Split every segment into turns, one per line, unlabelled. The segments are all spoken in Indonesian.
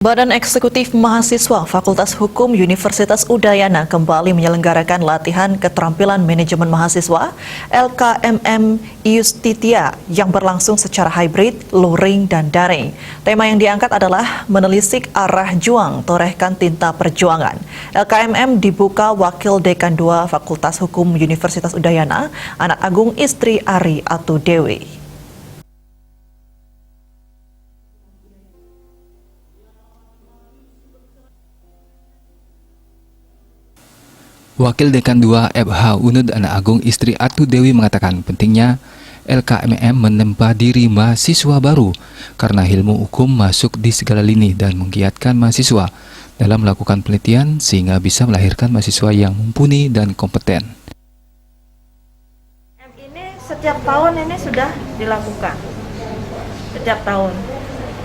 Badan Eksekutif Mahasiswa Fakultas Hukum Universitas Udayana kembali menyelenggarakan latihan keterampilan manajemen mahasiswa LKMM Iustitia yang berlangsung secara hybrid, luring, dan daring. Tema yang diangkat adalah menelisik arah juang, torehkan tinta perjuangan. LKMM dibuka Wakil Dekan 2 Fakultas Hukum Universitas Udayana, Anak Agung Istri Ari Atu Dewi.
Wakil Dekan 2 FH UNUD Anak Agung Istri Atu Dewi mengatakan pentingnya LKMM menempa diri mahasiswa baru karena ilmu hukum masuk di segala lini dan menggiatkan mahasiswa dalam melakukan penelitian sehingga bisa melahirkan mahasiswa yang mumpuni dan kompeten.
Ini setiap tahun ini sudah dilakukan, setiap tahun.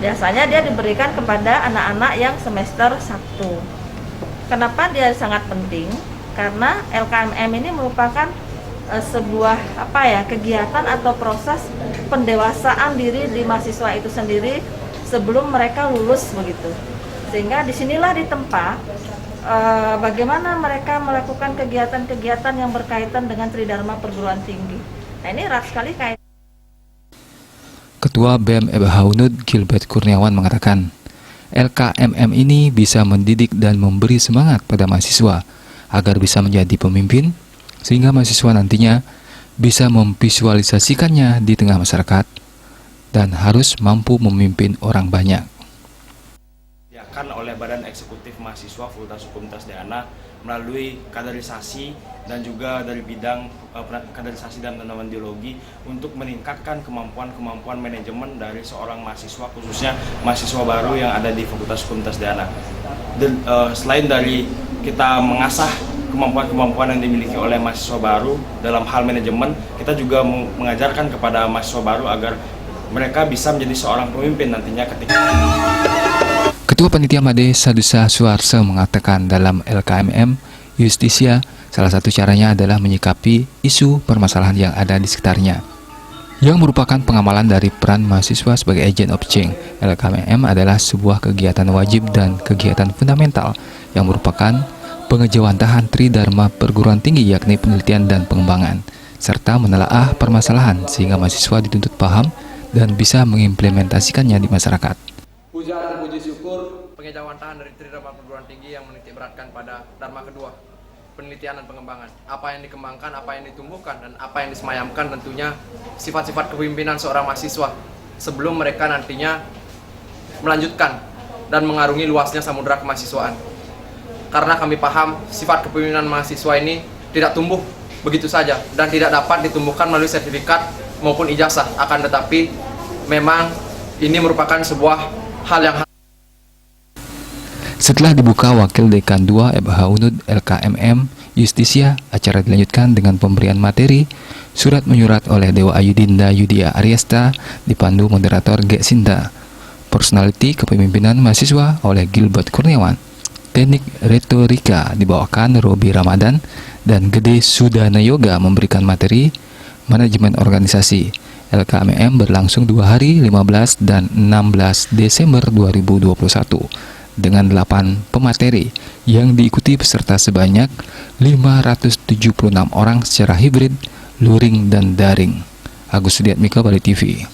Biasanya dia diberikan kepada anak-anak yang semester 1. Kenapa dia sangat penting? Karena LKMM ini merupakan sebuah kegiatan atau proses pendewasaan diri di mahasiswa itu sendiri sebelum mereka lulus begitu. Sehingga disinilah ditempa bagaimana mereka melakukan kegiatan-kegiatan yang berkaitan dengan Tridharma perguruan tinggi. Nah, ini erat sekali kaitan.
Ketua BEM FH UNUD Gilbert Kurniawan mengatakan, LKMM ini bisa mendidik dan memberi semangat pada mahasiswa agar bisa menjadi pemimpin, sehingga mahasiswa nantinya bisa memvisualisasikannya di tengah masyarakat dan harus mampu memimpin orang banyak.
Diakan oleh Badan Eksekutif Mahasiswa Fakultas Hukum Udayana melalui kaderisasi dan juga dari bidang kaderisasi dan penanaman ideologi untuk meningkatkan kemampuan manajemen dari seorang mahasiswa, khususnya mahasiswa baru yang ada di Fakultas Hukum Udayana. Selain dari kita mengasah kemampuan yang dimiliki oleh mahasiswa baru dalam hal manajemen, kita juga mengajarkan kepada mahasiswa baru agar mereka bisa menjadi seorang pemimpin nantinya ketika.
Ketua Panitia Made Sadusa Suarso mengatakan dalam LKMM Iustitia, salah satu caranya adalah menyikapi isu permasalahan yang ada di sekitarnya, yang merupakan pengamalan dari peran mahasiswa sebagai agent of change. LKMM adalah sebuah kegiatan wajib dan kegiatan fundamental yang merupakan pengejawantahan Tridharma perguruan tinggi, yakni penelitian dan pengembangan, serta menelaah permasalahan sehingga mahasiswa dituntut paham dan bisa mengimplementasikannya di masyarakat.
Puja dan puji syukur pengejawantahan dari Tridharma perguruan tinggi yang menitik beratkan pada Dharma kedua, penelitian dan pengembangan. Apa yang dikembangkan, apa yang ditumbuhkan, dan apa yang disemayamkan tentunya sifat-sifat kepemimpinan seorang mahasiswa sebelum mereka nantinya melanjutkan dan mengarungi luasnya samudera kemahasiswaan. Karena kami paham sifat kepemimpinan mahasiswa ini tidak tumbuh begitu saja dan tidak dapat ditumbuhkan melalui sertifikat maupun ijazah, akan tetapi memang ini merupakan sebuah hal yang.
Setelah dibuka Wakil Dekan 2 FH UNUD LKMM Iustitia, acara dilanjutkan dengan pemberian materi surat menyurat oleh Dewa Ayudinda Yudia Ariesta, dipandu moderator G. Sinta. Personality kepemimpinan mahasiswa oleh Gilbert Kurniawan. Teknik retorika dibawakan Robi Ramadan, dan Gede Sudana Yoga memberikan materi manajemen organisasi. LKMM berlangsung 2 hari 15 dan 16 Desember 2021 dengan 8 pemateri yang diikuti peserta sebanyak 576 orang secara hibrid, luring, dan daring. Agus Sudiatmika, Bali TV.